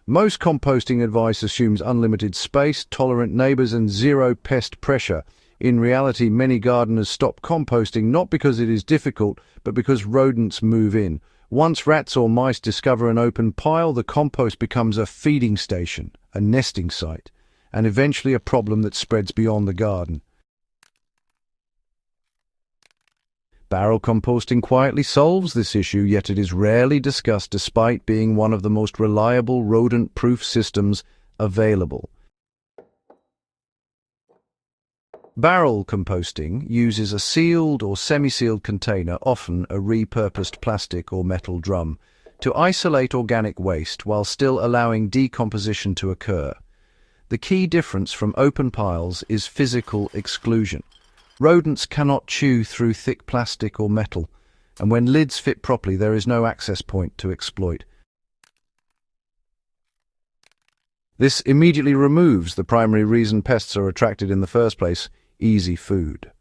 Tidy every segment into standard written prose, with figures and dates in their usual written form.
Most composting advice assumes unlimited space, tolerant neighbors, and zero pest pressure. In reality, many gardeners stop composting not because it is difficult, but because rodents move in. Once rats or mice discover an open pile, the compost becomes a feeding station, a nesting site, and eventually a problem that spreads beyond the garden. Barrel composting quietly solves this issue, yet it is rarely discussed despite being one of the most reliable rodent-proof systems available. Barrel composting uses a sealed or semi-sealed container, often a repurposed plastic or metal drum, to isolate organic waste while still allowing decomposition to occur. The key difference from open piles is physical exclusion. Rodents cannot chew through thick plastic or metal, and when lids fit properly, there is no access point to exploit. This immediately removes the primary reason pests are attracted in the first place: easy food.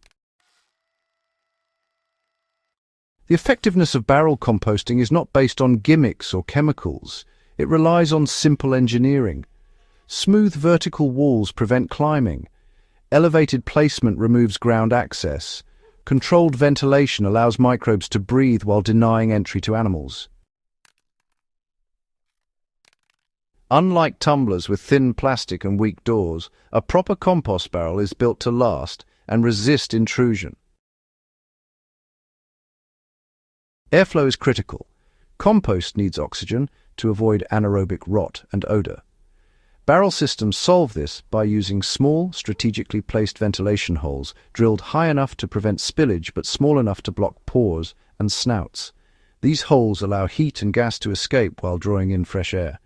The effectiveness of barrel composting is not based on gimmicks or chemicals. It relies on simple engineering. Smooth vertical walls prevent climbing. Elevated placement removes ground access. Controlled ventilation allows microbes to breathe while denying entry to animals. Unlike tumblers with thin plastic and weak doors, a proper compost barrel is built to last and resist intrusion. Airflow is critical. Compost needs oxygen to avoid anaerobic rot and odor. Barrel systems solve this by using small, strategically placed ventilation holes, drilled high enough to prevent spillage but small enough to block pores and snouts. These holes allow heat and gas to escape while drawing in fresh air.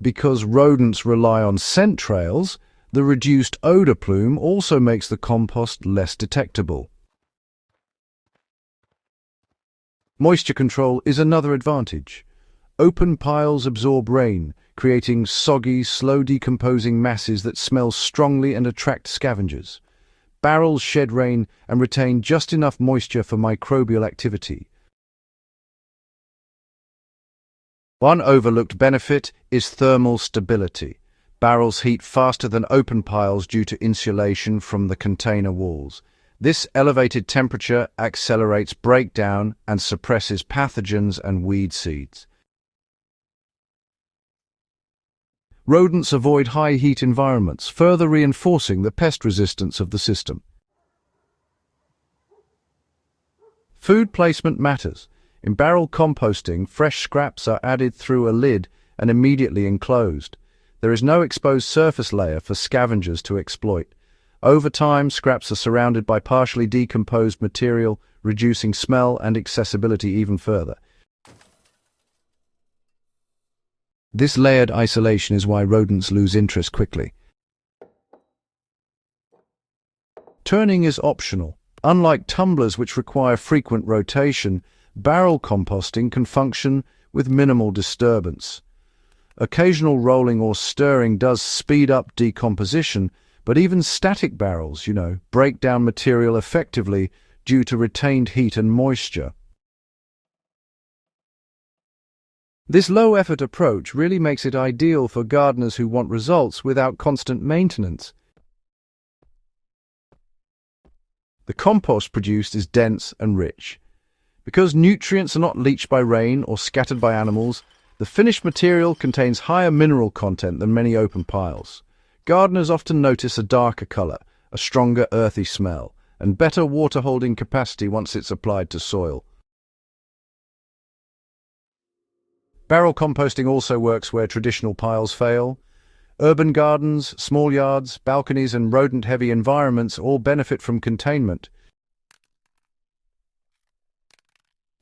Because rodents rely on scent trails, the reduced odor plume also makes the compost less detectable. Moisture control is another advantage. Open piles absorb rain, creating soggy, slow-decomposing masses that smell strongly and attract scavengers. Barrels shed rain and retain just enough moisture for microbial activity. One overlooked benefit is thermal stability. Barrels heat faster than open piles due to insulation from the container walls. This elevated temperature accelerates breakdown and suppresses pathogens and weed seeds. Rodents avoid high-heat environments, further reinforcing the pest resistance of the system. Food placement matters. In barrel composting, fresh scraps are added through a lid and immediately enclosed. There is no exposed surface layer for scavengers to exploit. Over time, scraps are surrounded by partially decomposed material, reducing smell and accessibility even further. This layered isolation is why rodents lose interest quickly. Turning is optional. Unlike tumblers, which require frequent rotation, barrel composting can function with minimal disturbance. Occasional rolling or stirring does speed up decomposition, but even static barrels, break down material effectively due to retained heat and moisture. This low-effort approach really makes it ideal for gardeners who want results without constant maintenance. The compost produced is dense and rich. Because nutrients are not leached by rain or scattered by animals, the finished material contains higher mineral content than many open piles. Gardeners often notice a darker color, a stronger earthy smell, and better water-holding capacity once it's applied to soil. Barrel composting also works where traditional piles fail. Urban gardens, small yards, balconies, and rodent-heavy environments all benefit from containment.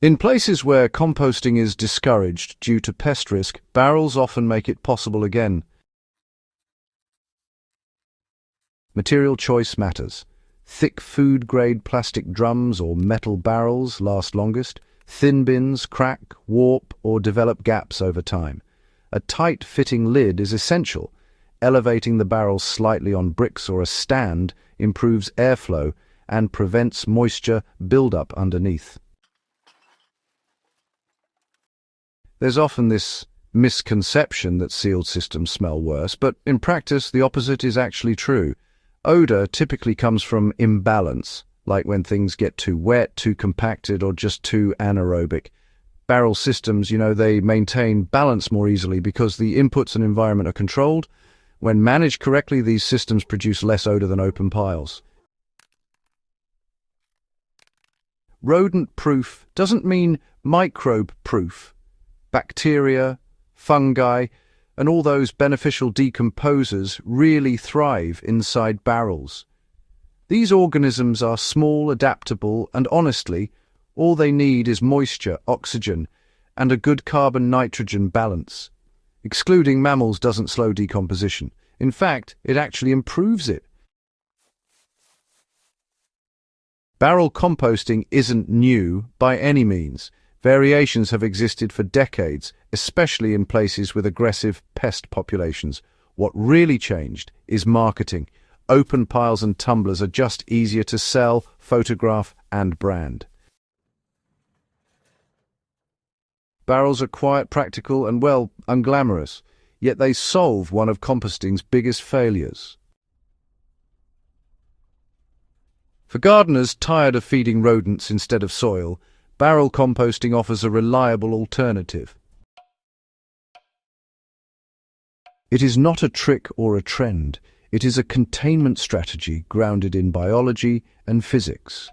In places where composting is discouraged due to pest risk, barrels often make it possible again. Material choice matters. Thick food-grade plastic drums or metal barrels last longest. Thin bins crack, warp, or develop gaps over time. A tight-fitting lid is essential. Elevating the barrel slightly on bricks or a stand improves airflow and prevents moisture buildup underneath. There's often this misconception that sealed systems smell worse, but in practice, the opposite is actually true. Odor typically comes from imbalance, like when things get too wet, too compacted, or just too anaerobic. Barrel systems, they maintain balance more easily because the inputs and environment are controlled. When managed correctly, these systems produce less odor than open piles. Rodent-proof doesn't mean microbe-proof. Bacteria, fungi, and all those beneficial decomposers really thrive inside barrels. These organisms are small, adaptable, and honestly, all they need is moisture, oxygen, and a good carbon-nitrogen balance. Excluding mammals doesn't slow decomposition. In fact, it actually improves it. Barrel composting isn't new by any means. Variations have existed for decades, especially in places with aggressive pest populations. What really changed is marketing. Open piles and tumblers are just easier to sell, photograph, and brand. Barrels are quiet, practical, and, unglamorous, yet they solve one of composting's biggest failures. For gardeners tired of feeding rodents instead of soil, barrel composting offers a reliable alternative. It is not a trick or a trend. It is a containment strategy grounded in biology and physics.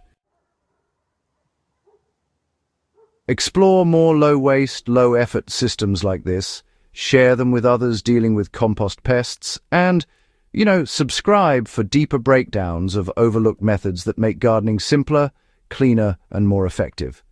Explore more low-waste, low-effort systems like this, share them with others dealing with compost pests, and, subscribe for deeper breakdowns of overlooked methods that make gardening simpler, cleaner, and more effective.